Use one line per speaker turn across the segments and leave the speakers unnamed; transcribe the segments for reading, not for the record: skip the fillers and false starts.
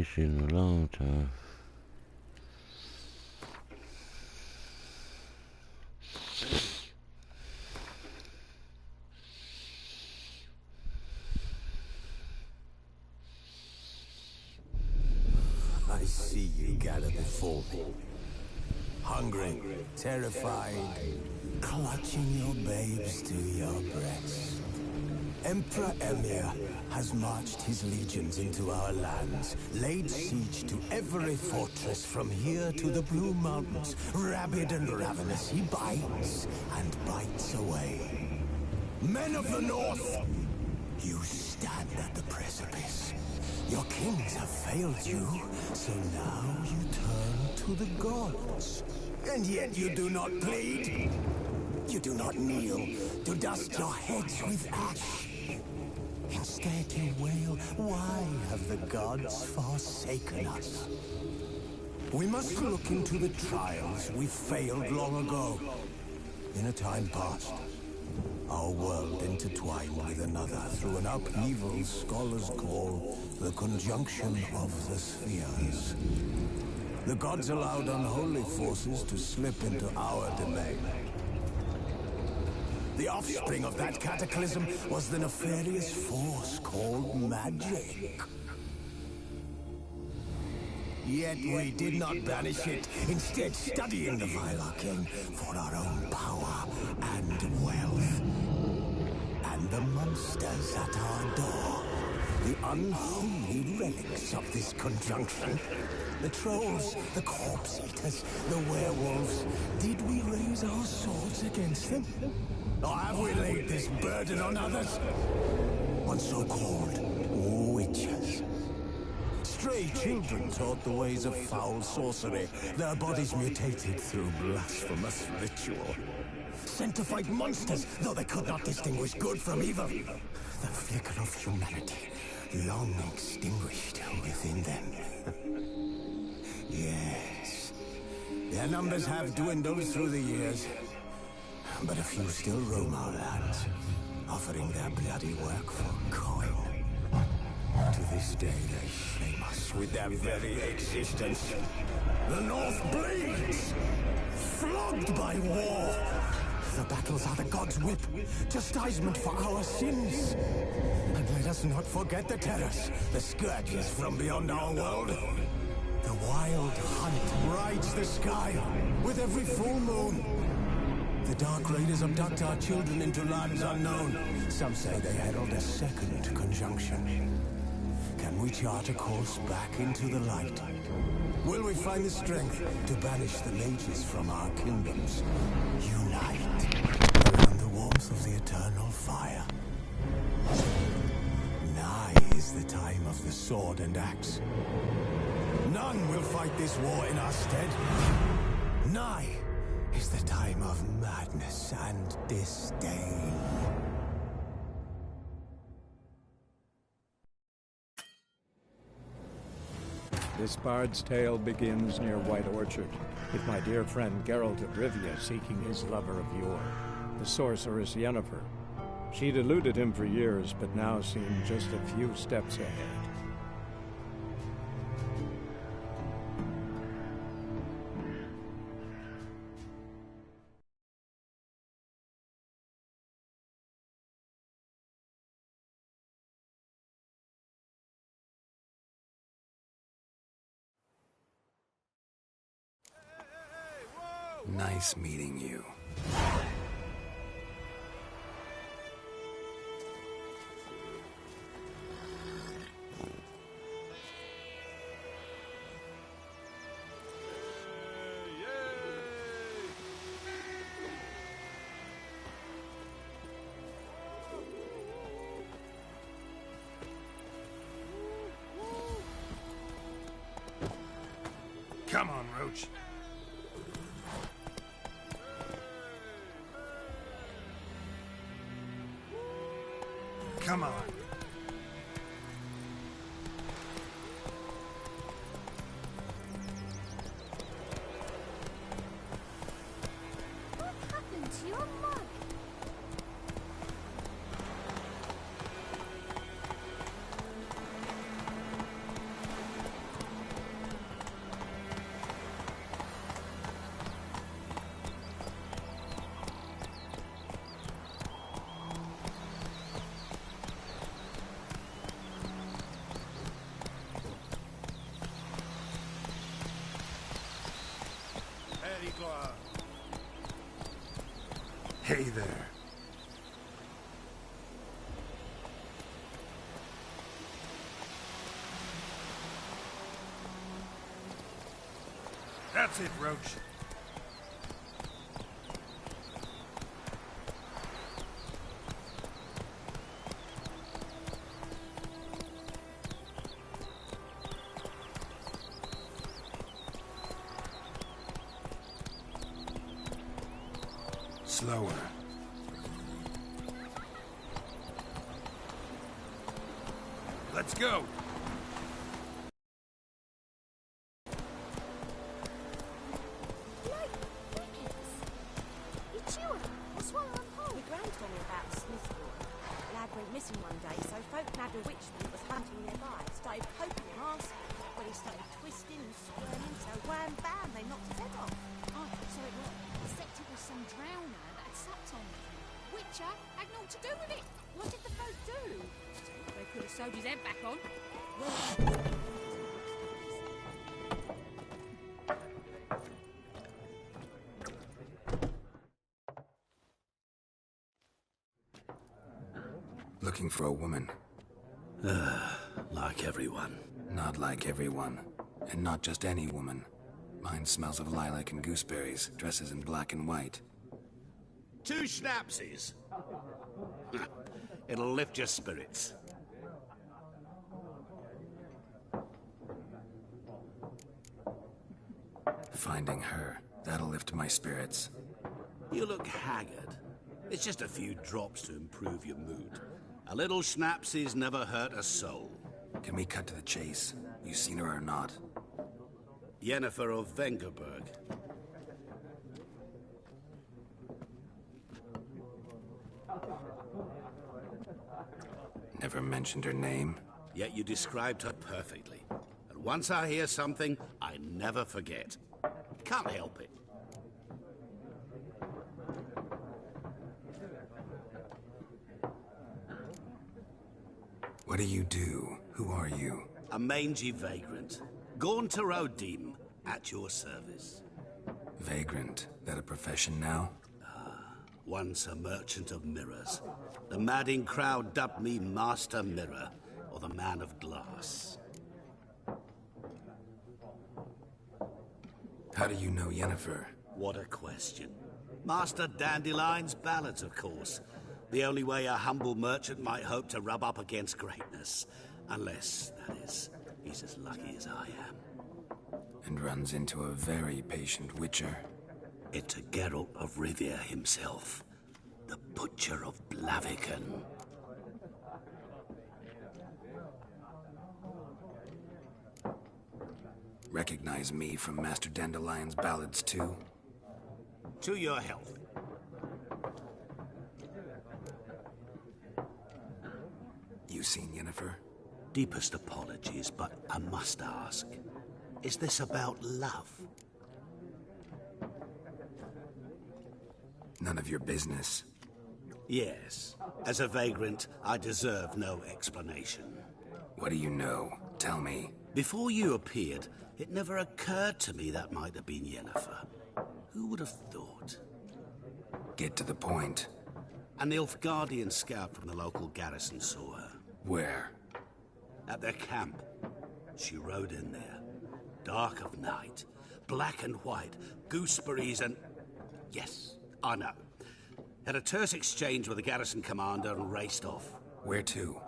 this in a long time.
I see you gather before me. Hungry, terrified, clutching your babes to your breast. Emperor Emir has marched his legions into our lands, laid siege to every fortress from here to the Blue Mountains. Rabid and ravenous, he bites and bites away. Men of the North, you stand at the precipice. Your kings have failed you, so now you turn to the gods. And yet you do not plead. You do not kneel to dust your heads with ash. Instead you wail, why have the gods forsaken us? We must look into the trials we failed long ago. In a time past, our world intertwined with another through an upheaval scholars call the conjunction of the spheres. The gods allowed unholy forces to slip into our domain. The offspring of that cataclysm was the nefarious force called magic. Yet we did not banish it, instead studying the vile arcane for our own power and wealth. And the monsters at our door, the unholy relics of this conjunction. The trolls, the corpse eaters, the werewolves. Did we raise our swords against them? Or have we laid this burden on others? On so-called witches. Stray children taught the ways of foul sorcery, their bodies mutated through blasphemous ritual. Sent to fight monsters, though they could not distinguish good from evil. The flicker of humanity, long extinguished within them. Yes, their numbers have dwindled through the years, but a few still roam our lands, offering their bloody work for coin. To this day, they shame us with their very existence. The North bleeds, flogged by war. The battles are the gods' whip, chastisement for our sins. And let us not forget the terrors, the scourges from beyond our world. The wild hunt rides the sky with every full moon. The Dark Raiders abduct our children into lands unknown. Some say they herald a second conjunction. Can we chart a course back into the light? Will we find the strength to banish the mages from our kingdoms? Unite around the warmth of the eternal fire. Nigh is the time of the sword and axe. None will fight this war in our stead. Nigh is the time of madness and disdain.
This bard's tale begins near White Orchard, with my dear friend Geralt of Rivia seeking his lover of yore, the sorceress Yennefer. She'd eluded him for years, but now seemed just a few steps ahead.
Nice meeting you.
Come on, Roach. Come on.
What happened to your mug?
Okay there. That's it, Roach. Slower. Let's go.
Missing one day, so folk nabbed a witch that was hunting nearby. Started poking him, asking. When he started twisting and squirming, so wham bam, they knocked his head off.
Oh, so it was. Except it was some drowner that had sucked on him. Witcher had naught to do with it.
What did the folk do?
They could have sewed his head back on.
Looking for a woman.
Like everyone.
Not like everyone. And not just any woman. Mine smells of lilac and gooseberries, dresses in black and white.
2 schnapsies. It'll lift your spirits.
Finding her, that'll lift my spirits.
You look haggard. It's just a few drops to improve your mood. A little schnapsies never hurt a soul.
Can we cut to the chase? You seen her or not?
Yennefer of Vengerberg.
Never mentioned her name.
Yet you described her perfectly. And once I hear something, I never forget. Can't help it.
What do you do? Who are you?
A mangy vagrant. Gone to Rodim, at your service.
Vagrant. That a profession now?
Once a merchant of mirrors. The madding crowd dubbed me Master Mirror, or the Man of Glass.
How do you know Yennefer?
What a question. Master Dandelion's ballads, of course. The only way a humble merchant might hope to rub up against greatness. Unless, that is, he's as lucky as I am.
And runs into a very patient witcher.
It's a Geralt of Rivia himself. The Butcher of Blaviken.
Recognize me from Master Dandelion's ballads, too?
To your health.
You seen Yennefer?
Deepest apologies, but I must ask. Is this about love?
None of your business.
Yes. As a vagrant, I deserve no explanation.
What do you know? Tell me.
Before you appeared, it never occurred to me that might have been Yennefer. Who would have thought?
Get to the point.
A NILFGAARDIAN scout from the local garrison saw her.
Where?
At their camp. She rode in there. Dark of night. Black and white. Gooseberries and... Yes, I know. Had a terse exchange with the garrison commander and raced off.
Where to?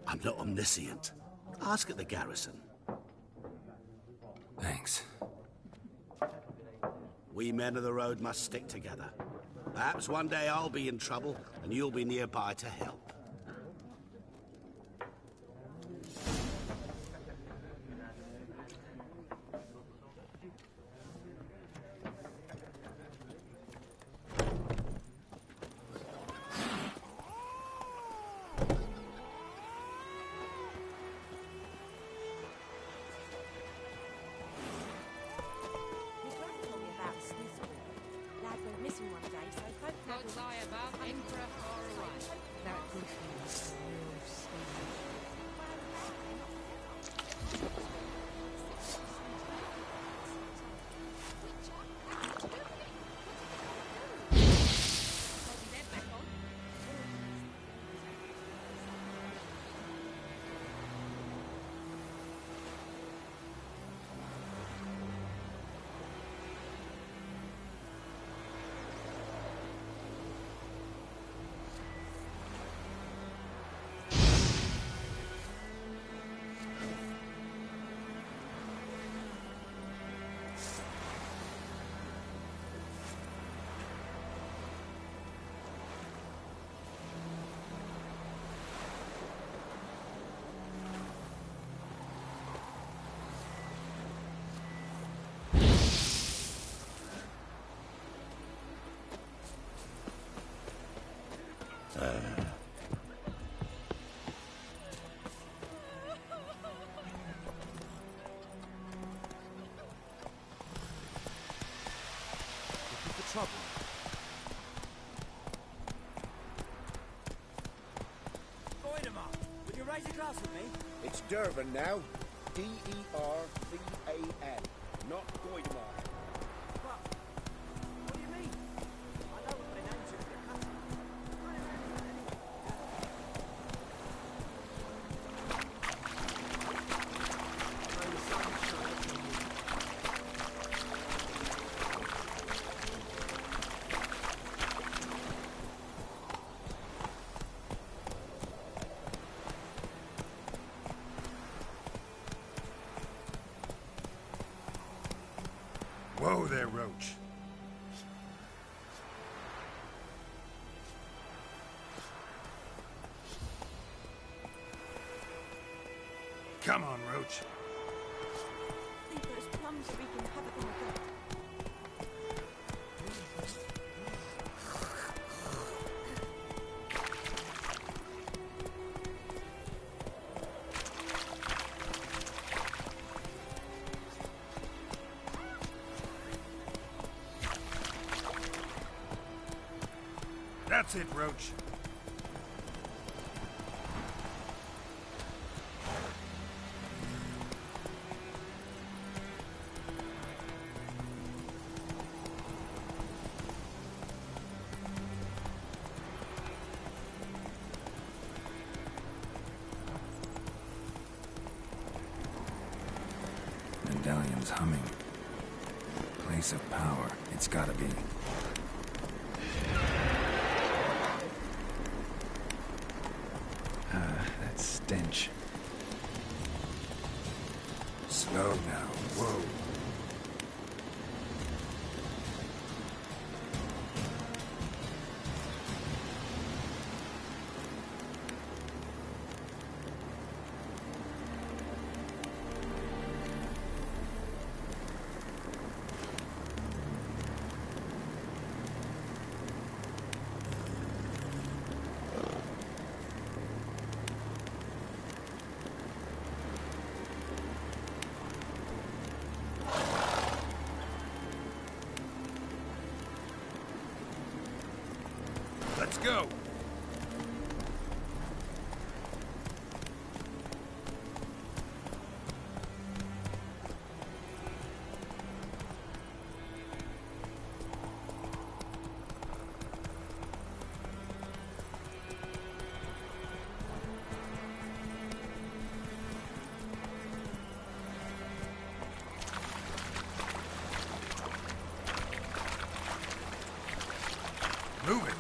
I'm not omniscient. Ask at the garrison.
Thanks.
We men of the road must stick together. Perhaps one day I'll be in trouble and you'll be nearby to help.
trouble. Goidemar, would you raise a glass with me?
It's Dervan now. D-E-R-V-A-N. Not Goidemar.
What do you mean? I know what my name's in the customer.
Whoa there, Roach. Come on, Roach.
Leave those plums so we can have a go.
That's it, Roach.
Medallion's humming. Place of power. It's gotta be. That stench. Slow now. Whoa.
Let's go. Move it.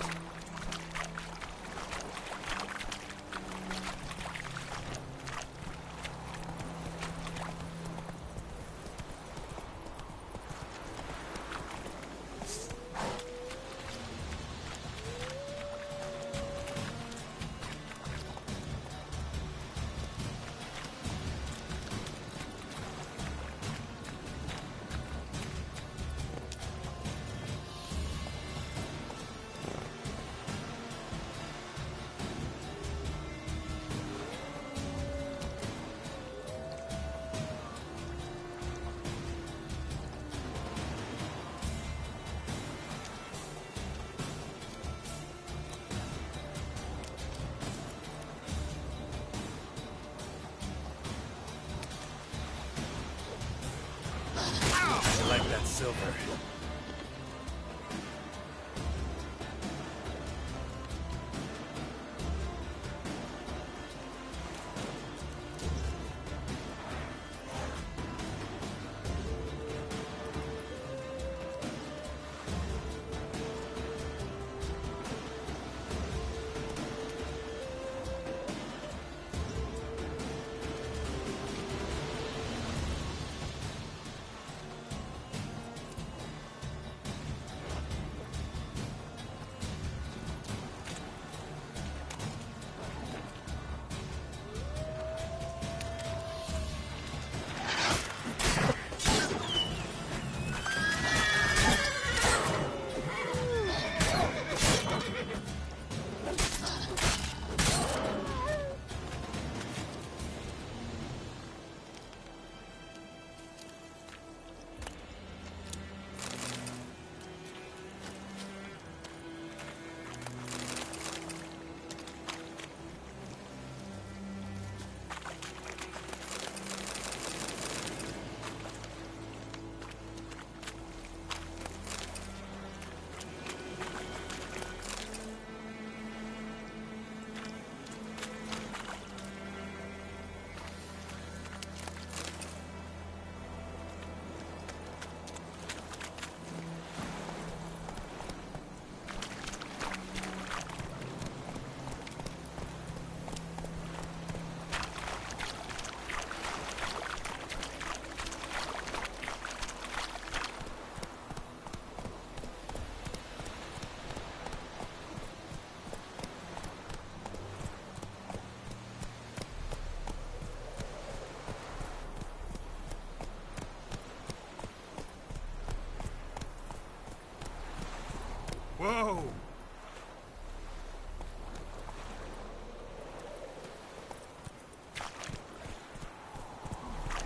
I like that silver.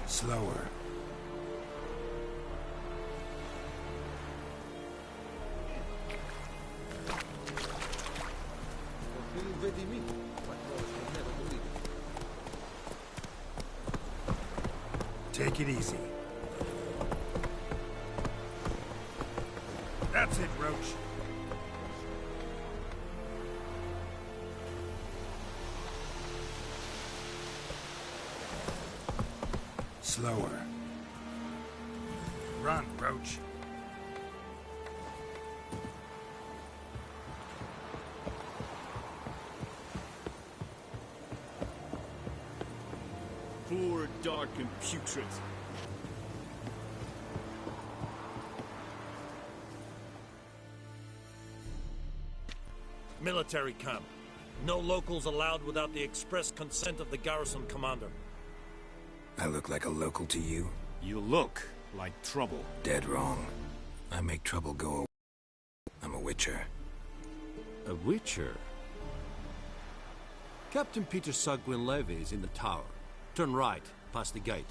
Slower. Take it easy. That's it, Roach. Slower. Run, Roach.
Poor, dark, and putrid.
Military camp. No locals allowed without the express consent of the garrison commander.
I look like a local to you?
You look like trouble.
Dead wrong. I make trouble go away. I'm a witcher.
A witcher? Captain Peter Sagwin Levy is in the tower. Turn right, past the gate.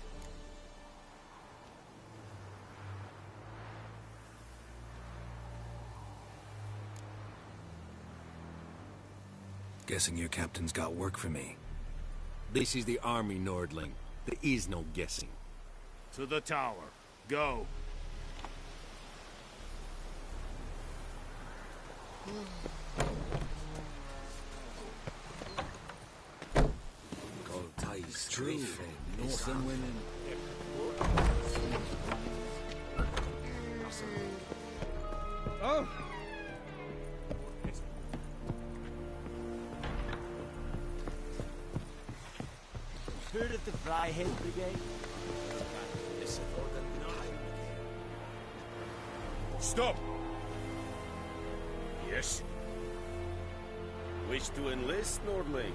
Guessing your captain's got work for me.
This is the army, Nordling. There is no guessing.
To the tower. Go.
Gold ties, true. Northern women.
Oh! Heard of the Flyhead Brigade?
Stop! Yes? Wish to enlist, Nordling?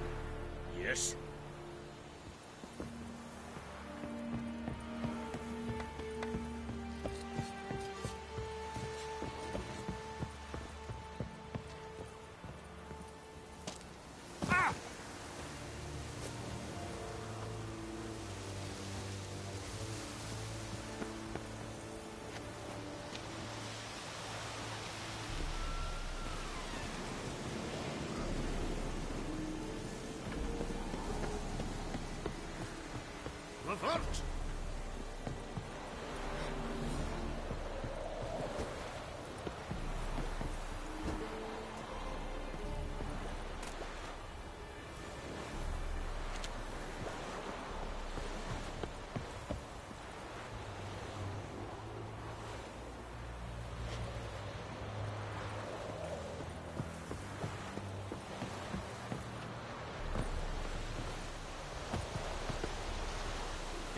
Yes?
Revert!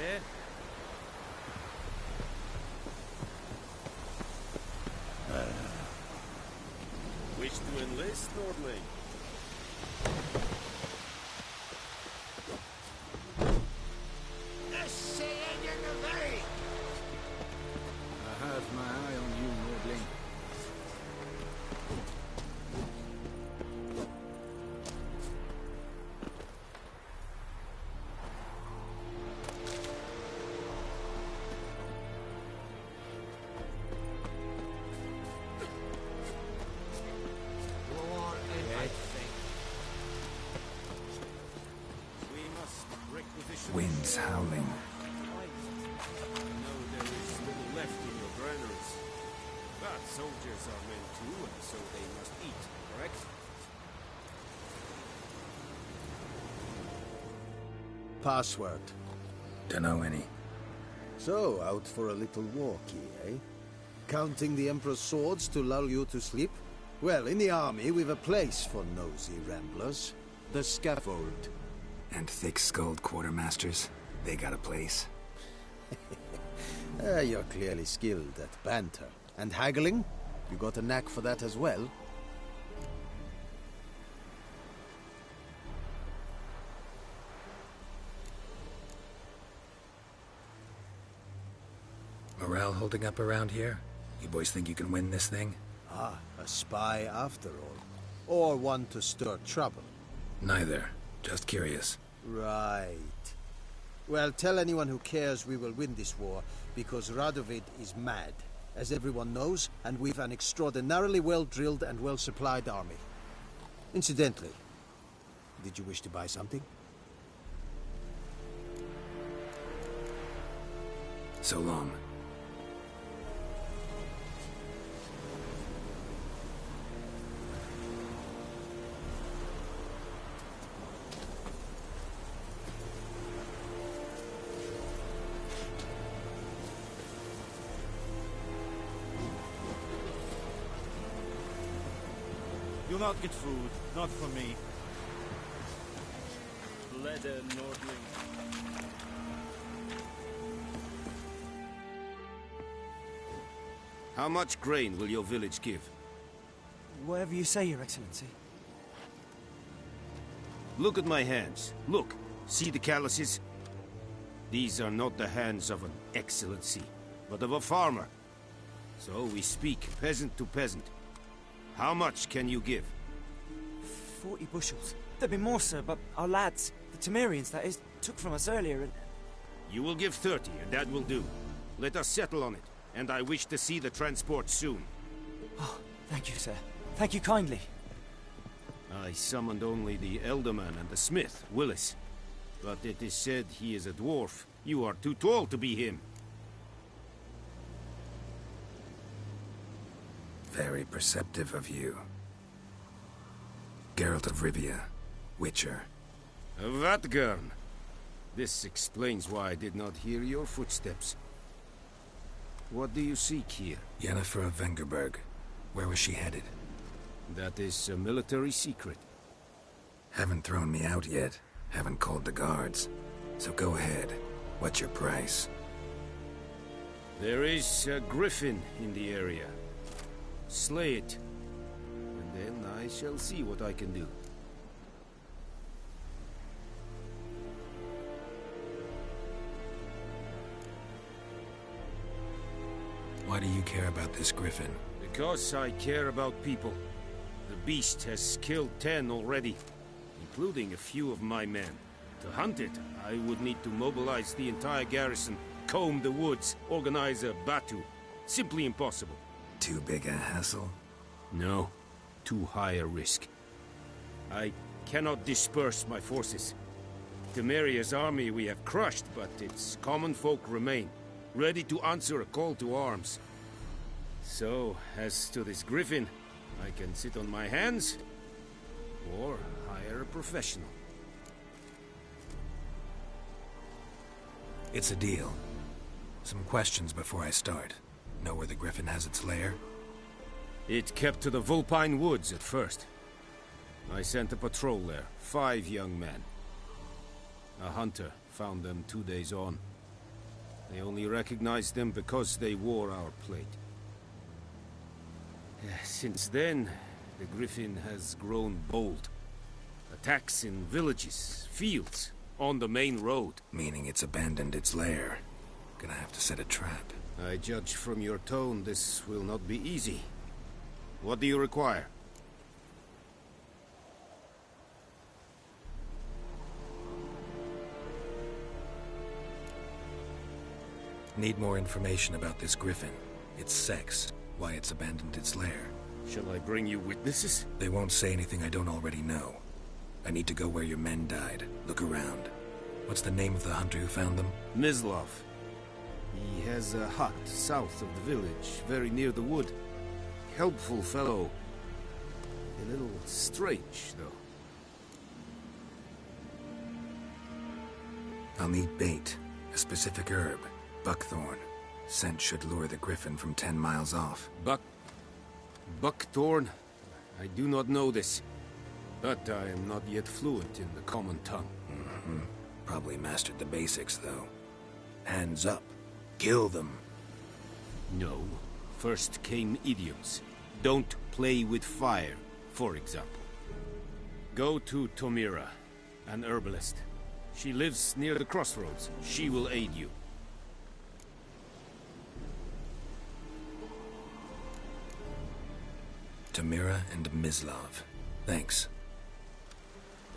Okay.
Wish to enlist, Nordling?
I have my eye on you, Nordling.
Wind's howling.
I know there is little left in your granaries. But soldiers are men too, and so they must eat, correct?
Password.
Dunno any.
So, out for a little walkie, eh? Counting the Emperor's swords to lull you to sleep? Well, in the army, we've a place for nosy ramblers. The scaffold.
And thick-skulled quartermasters. They got a place.
You're clearly skilled at banter. And haggling? You got a knack for that as well?
Morale holding up around here? You boys think you can win this thing?
Ah, a spy after all. Or one to stir trouble.
Neither. Just curious.
Right. Well, tell anyone who cares we will win this war, because Radovid is mad, as everyone knows, and we've an extraordinarily well-drilled and well-supplied army. Incidentally, did you wish to buy something?
So long.
You'll not get food, not from me. Leder Nordling.
How much grain will your village give?
Whatever you say, Your Excellency.
Look at my hands. Look. See the calluses? These are not the hands of an excellency, but of a farmer. So we speak peasant to peasant. How much can you give?
40 bushels. There'd be more, sir, but our lads, the Temerians, that is, took from us earlier and...
You will give 30, and that will do. Let us settle on it, and I wish to see the transport soon.
Oh, thank you, sir. Thank you kindly.
I summoned only the Elderman and the smith, Willis. But it is said he is a dwarf. You are too tall to be him.
Very perceptive of you. Geralt of Rivia, Witcher.
Vatgern. This explains why I did not hear your footsteps. What do you seek here?
Yennefer of Vengerberg. Where was she headed?
That is a military secret.
Haven't thrown me out yet. Haven't called the guards. So go ahead. What's your price?
There is a griffin in the area. Slay it, and then I shall see what I can do.
Why do you care about this griffin?
Because I care about people. The beast has killed 10 already, including a few of my men. To hunt it, I would need to mobilize the entire garrison, comb the woods, organize a batu. Simply impossible.
Too big a hassle?
No. Too high a risk. I cannot disperse my forces. Temeria's army we have crushed, but its common folk remain, ready to answer a call to arms. So, as to this griffin, I can sit on my hands, or hire a professional.
It's a deal. Some questions before I start. Know where the griffin has its lair?
It kept to the Vulpine Woods at first. I sent a patrol there, 5 young men. A hunter found them 2 days on. They only recognized them because they wore our plate. Since then, the griffin has grown bold. Attacks in villages, fields, on the main road.
Meaning it's abandoned its lair. Gonna have to set a trap.
I judge from your tone this will not be easy. What do you require?
Need more information about this griffin. Its sex, why it's abandoned its lair.
Shall I bring you witnesses?
They won't say anything I don't already know. I need to go where your men died. Look around. What's the name of the hunter who found them?
Mislav. He has a hut south of the village, very near the wood. Helpful fellow. A little strange, though.
I'll need bait. A specific herb. Buckthorn. Scent should lure the griffin from 10 miles off.
Buckthorn? I do not know this. But I am not yet fluent in the common tongue.
Probably mastered the basics, though. Hands up. Kill them.
No. First came idioms. Don't play with fire, for example. Go to Tomira, an herbalist. She lives near the crossroads. She will aid you.
Tamira and Mislav. Thanks.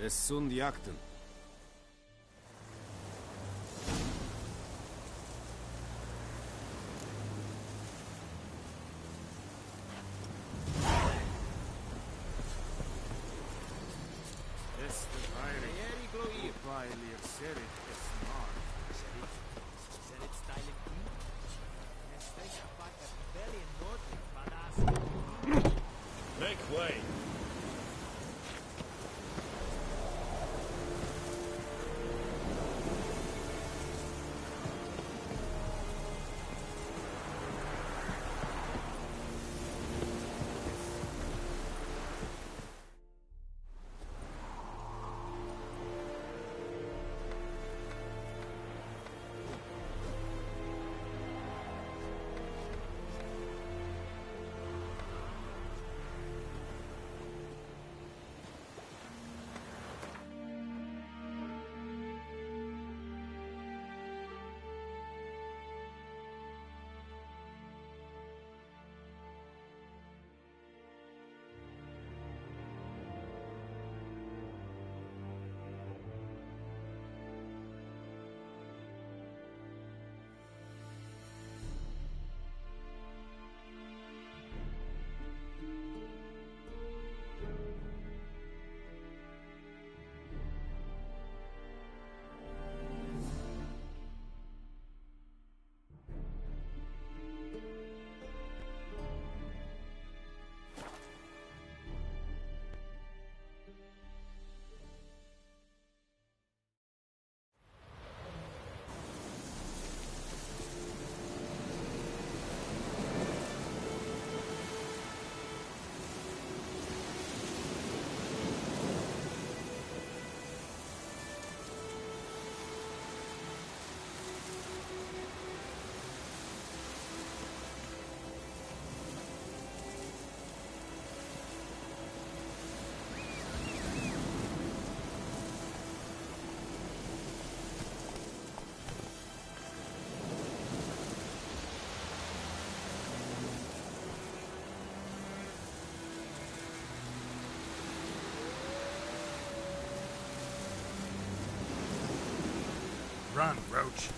Es sunt jakten.
Stylir Serit Esmar.
Serit Stylir King? Nestesha fight a rebellion Nordling, badass.
Make way!
Run, Roach.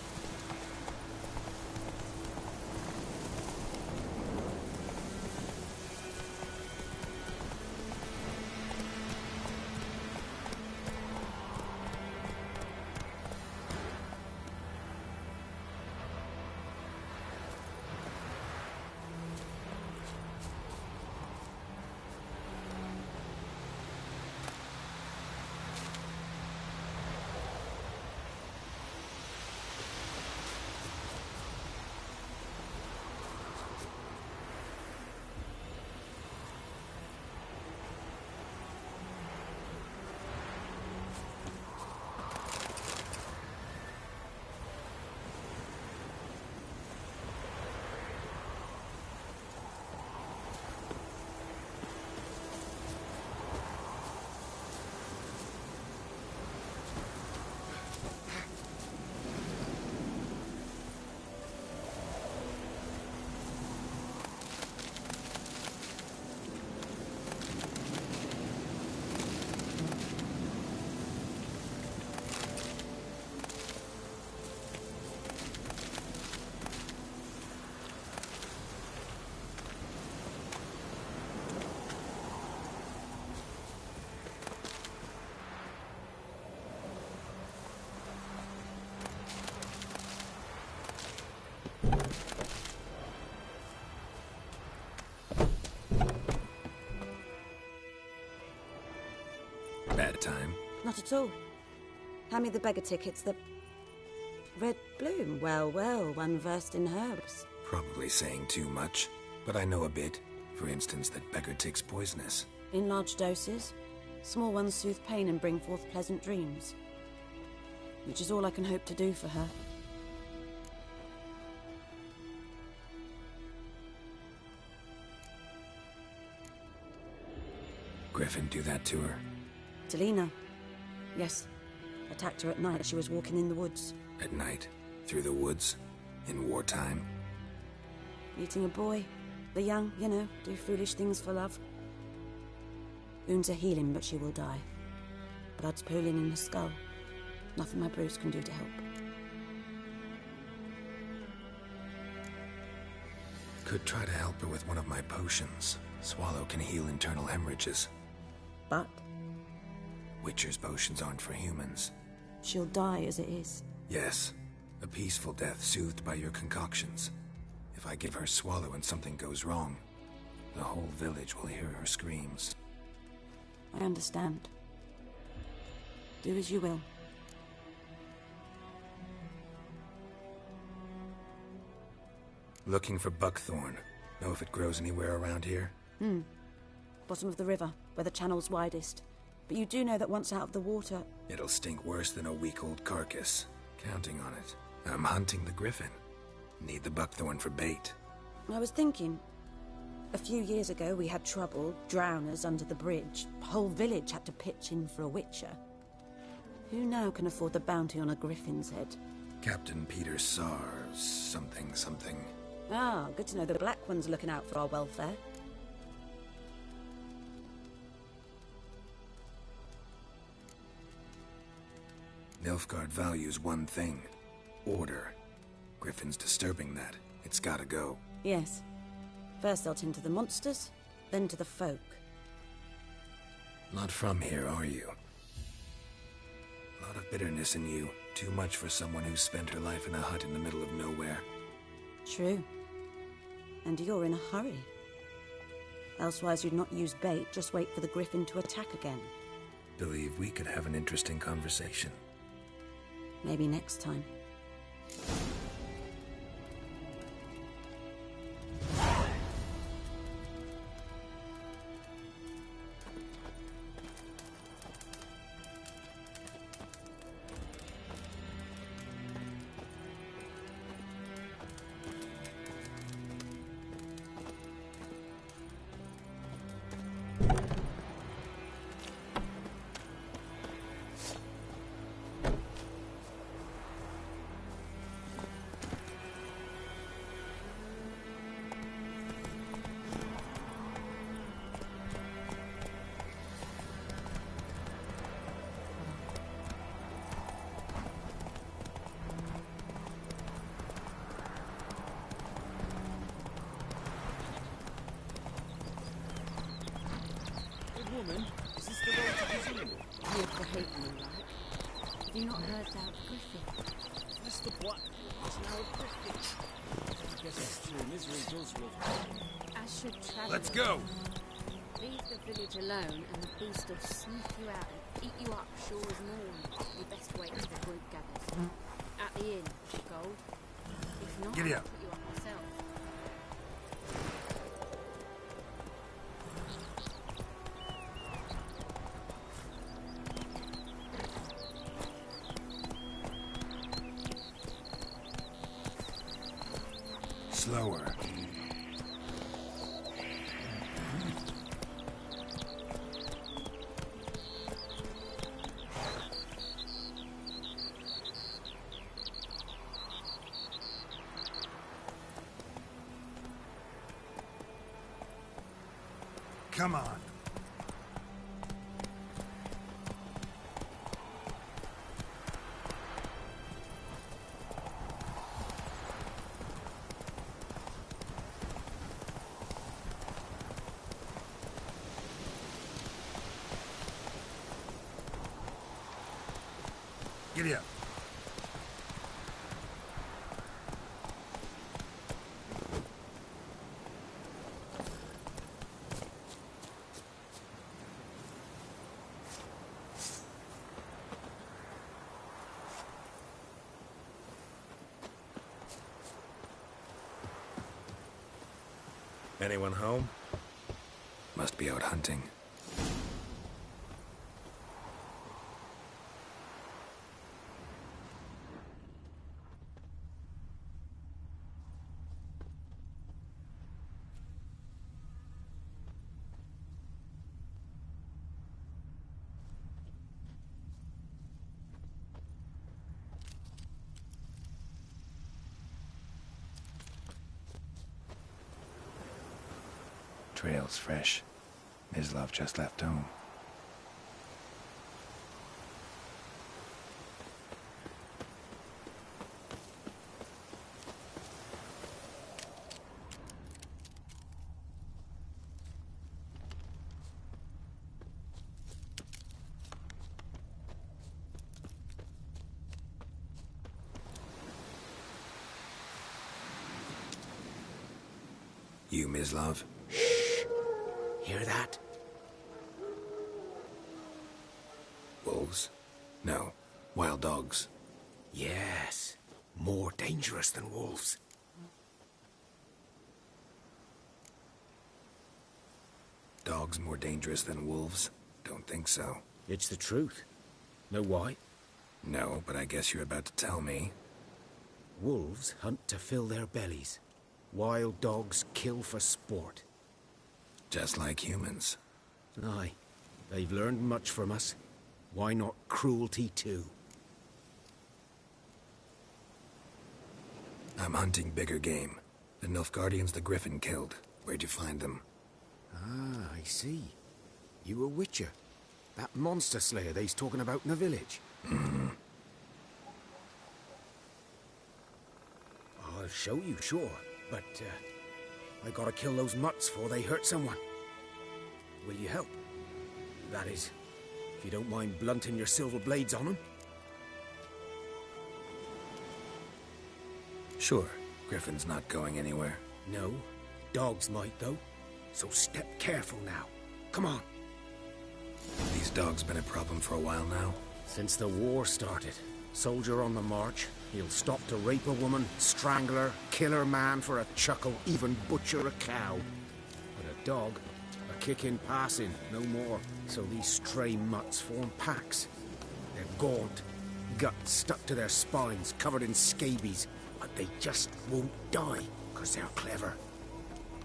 Bad time?
Not at all. Hand me the beggar tickets, the red bloom. Well, well, one versed in herbs.
Probably saying too much, but I know a bit. For instance, that beggar tick's poisonous.
In large doses. Small ones soothe pain and bring forth pleasant dreams. Which is all I can hope to do for her.
Griffin do that to her?
Delina. Yes. Attacked her at night as she was walking in the woods.
At night? Through the woods? In wartime?
Meeting a boy. The young, you know, do foolish things for love. Wounds are healing, but she will die. Blood's pooling in her skull. Nothing my brews can do to help.
Could try to help her with one of my potions. Swallow can heal internal hemorrhages.
But?
Witcher's potions aren't for humans.
She'll die as it is.
Yes. A peaceful death soothed by your concoctions. If I give her swallow and something goes wrong, the whole village will hear her screams.
I understand. Do as you will.
Looking for buckthorn. Know if it grows anywhere around here?
Bottom of the river, where the channel's widest. But you do know that once out of the water...
It'll stink worse than a week-old carcass. Counting on it. I'm hunting the griffin. Need the buckthorn for bait.
I was thinking... A few years ago we had trouble, drowners under the bridge. The whole village had to pitch in for a witcher. Who now can afford the bounty on a griffin's head?
Captain Peter Sars, something.
Ah, good to know the Black One's looking out for our welfare.
Nilfgaard values one thing. Order. Griffin's disturbing that. It's gotta go.
Yes. First they'll tend to the monsters, then to the folk.
Not from here, are you? A lot of bitterness in you. Too much for someone who spent her life in a hut in the middle of nowhere.
True. And you're in a hurry. Elsewise you'd not use bait, just wait for the griffin to attack again.
Believe we could have an interesting conversation.
Maybe next time.
Woman, is this the road to Brazil?
You've behaved me right. Have you not heard about Griffin?
That's the Black One. It's now a Griffin. I guess it's true. Misery does love.
As should travel.
Let's go!
Leave the village alone and the beast will sneak you out and eat you up sure as morn. You best wait till the group gathers. At the inn, gold. If not,
Giddy
I'll
up.
put you up myself.
Slower. Come on. Giddy up.
Anyone home? Must be out hunting. Trail's fresh. Mislav just left home. You, Mislav?
Shh! Hear that?
Wolves? No. Wild dogs.
Yes. More dangerous than wolves.
Dogs more dangerous than wolves? Don't think so.
It's the truth. Know why?
No, but I guess you're about to tell me.
Wolves hunt to fill their bellies. Wild dogs kill for sport.
Just like humans.
Aye. They've learned much from us. Why not cruelty too?
I'm hunting bigger game. The NILFGAARDIANs the Griffin killed. Where'd you find them?
Ah, I see. You a witcher. That monster slayer they's talking about in the village.
Mm-hmm.
I'll show you, sure. But, I gotta kill those mutts before they hurt someone. Will you help? That is, if you don't mind blunting your silver blades on them.
Sure. Griffin's not going anywhere.
No. Dogs might, though. So step careful now. Come on.
These dogs been a problem for a while now?
Since the war started. Soldier on the march. He'll stop to rape a woman, strangle her, kill her man for a chuckle, even butcher a cow. But a dog, a kick in passing, no more. So these stray mutts form packs. They're gaunt, guts stuck to their spines, covered in scabies. But they just won't die, because they're clever.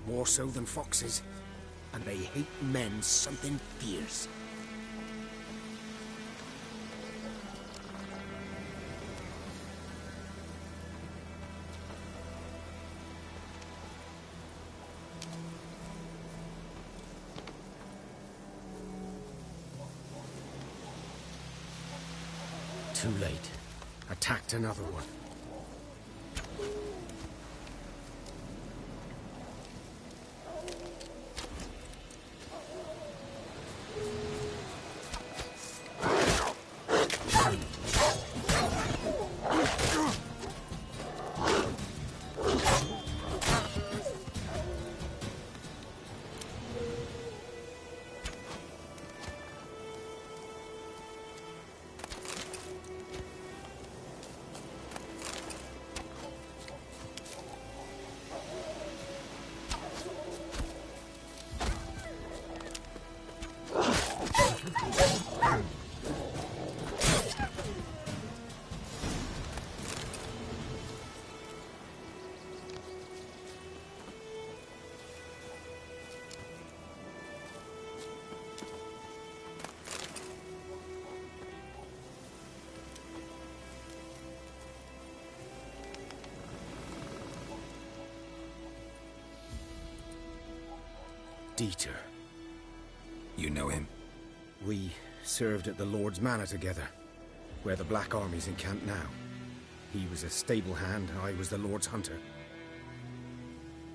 More so than foxes. And they hate men something fierce. Too late. Attacked another one. Dieter.
You know him?
We served at the Lord's Manor together, where the Black Army's encamped now. He was a stable hand, I was the Lord's hunter.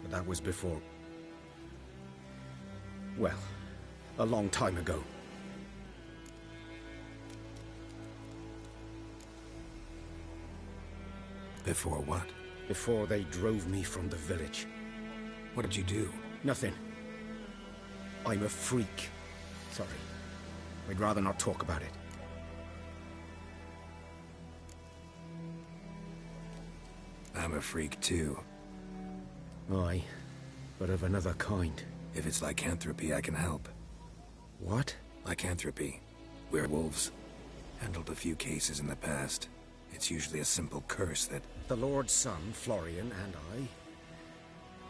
But that was before... well, a long time ago.
Before what?
Before they drove me from the village.
What did you do?
Nothing. I'm a freak. Sorry. I'd rather not talk about it.
I'm a freak too.
Aye, but of another kind.
If it's lycanthropy, I can help.
What?
Lycanthropy. Werewolves. Handled a few cases in the past. It's usually a simple curse that...
The Lord's son, Florian, and I...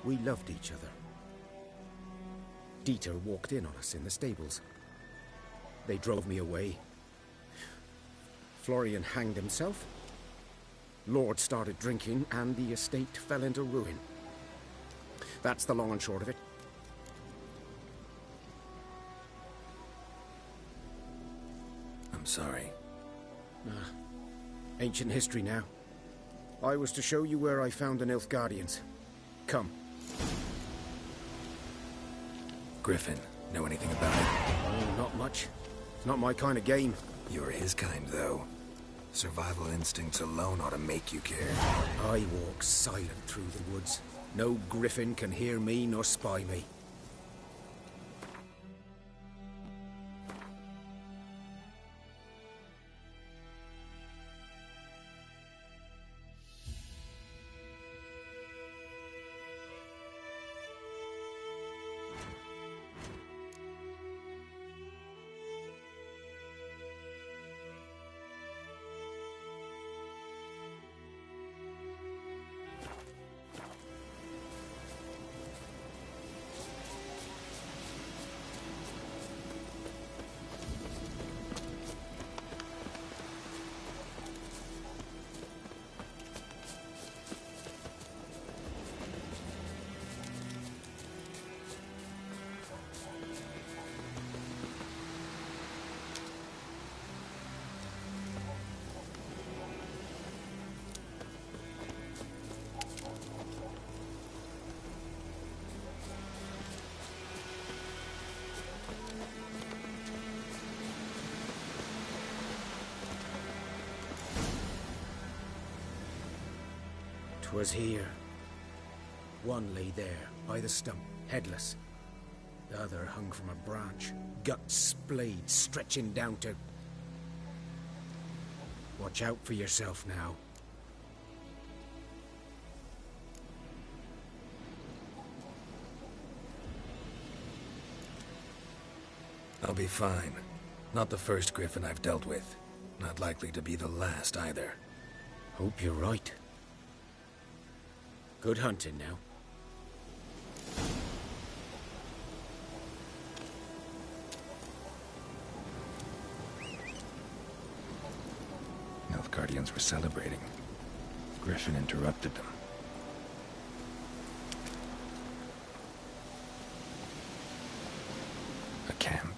we loved each other. Dieter walked in on us in the stables. They drove me away. Florian hanged himself. Lord started drinking, and the estate fell into ruin. That's the long and short of it.
I'm sorry.
Ancient history now. I was to show you where I found the NILFGAARDIANs. Come.
Griffin, know anything about it?
Oh, not much. It's not my kind of game.
You're his kind, though. Survival instincts alone ought to make you care.
I walk silent through the woods. No griffin can hear me nor spy me. Was here. One lay there, by the stump, headless. The other hung from a branch, guts splayed, stretching down to... Watch out for yourself now.
I'll be fine. Not the first griffin I've dealt with. Not likely to be the last either.
Hope you're right. Good hunting now.
NILFGAARDIANs were celebrating. Griffin interrupted them. A camp.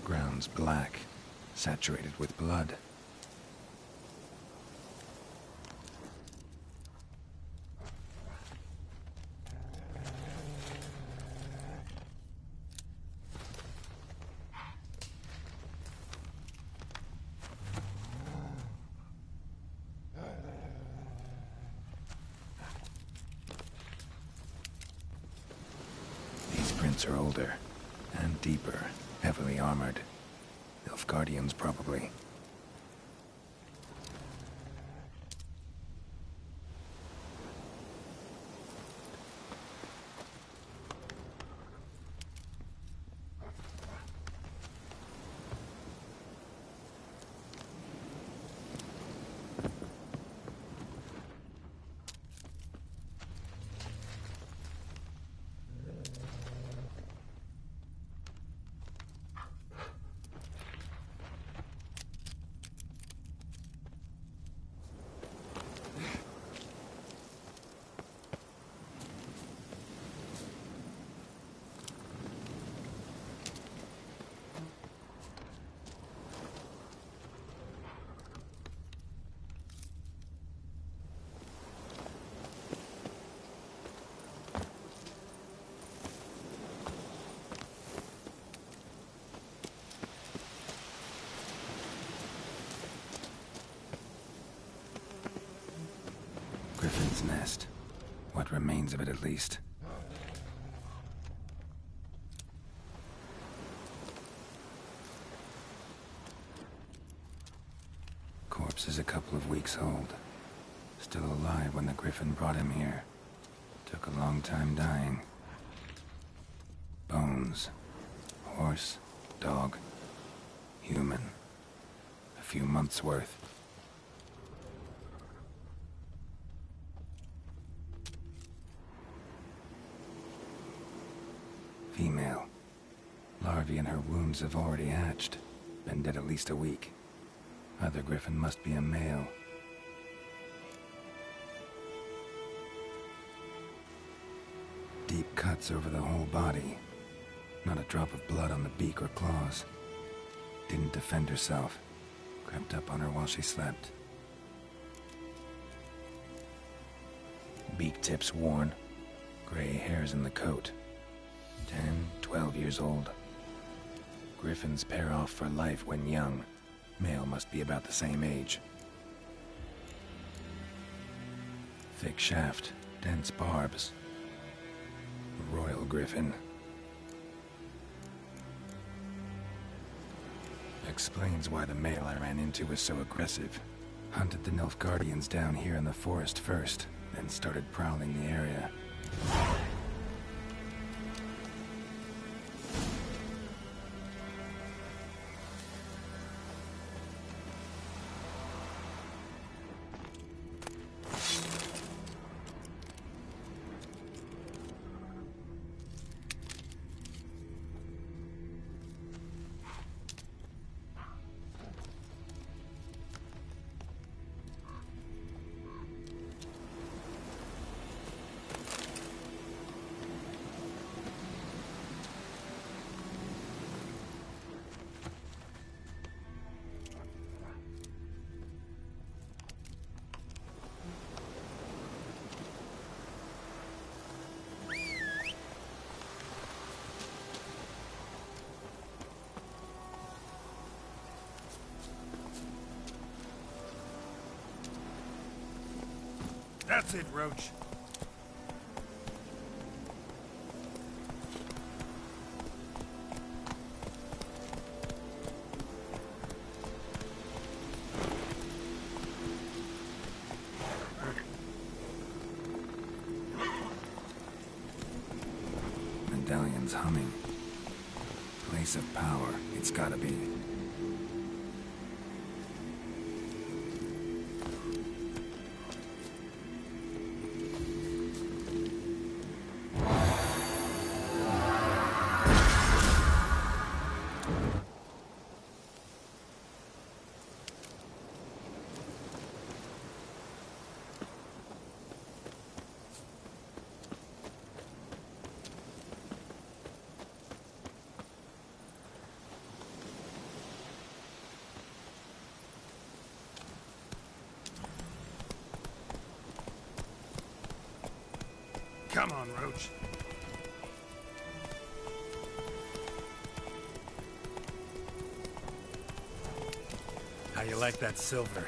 Ground's black, saturated with blood. These prints are older and deeper, heavily armored. NILFGAARDIANs, probably. Griffin's nest. What remains of it, at least. Corpse is a couple of weeks old. Still alive when the griffin brought him here. Took a long time dying. Bones. Horse. Dog. Human. A few months' worth. Female. larvae in her wounds have already hatched. Been dead at least a week. Other griffin must be a male. Deep cuts over the whole body. Not a drop of blood on the beak or claws. Didn't defend herself. Crept up on her while she slept. Beak tips worn. Gray hairs in the coat. 10, 12 years old. Griffins pair off for life when young. Male must be about the same age. Thick shaft, dense barbs. Royal griffin. Explains why the male I ran into was so aggressive. Hunted the NILFGAARDIANs down here in the forest first, then started prowling the area.
That's it, Roach.
Medallion's humming. Place of power, it's gotta be.
Come on, Roach. How you like that silver?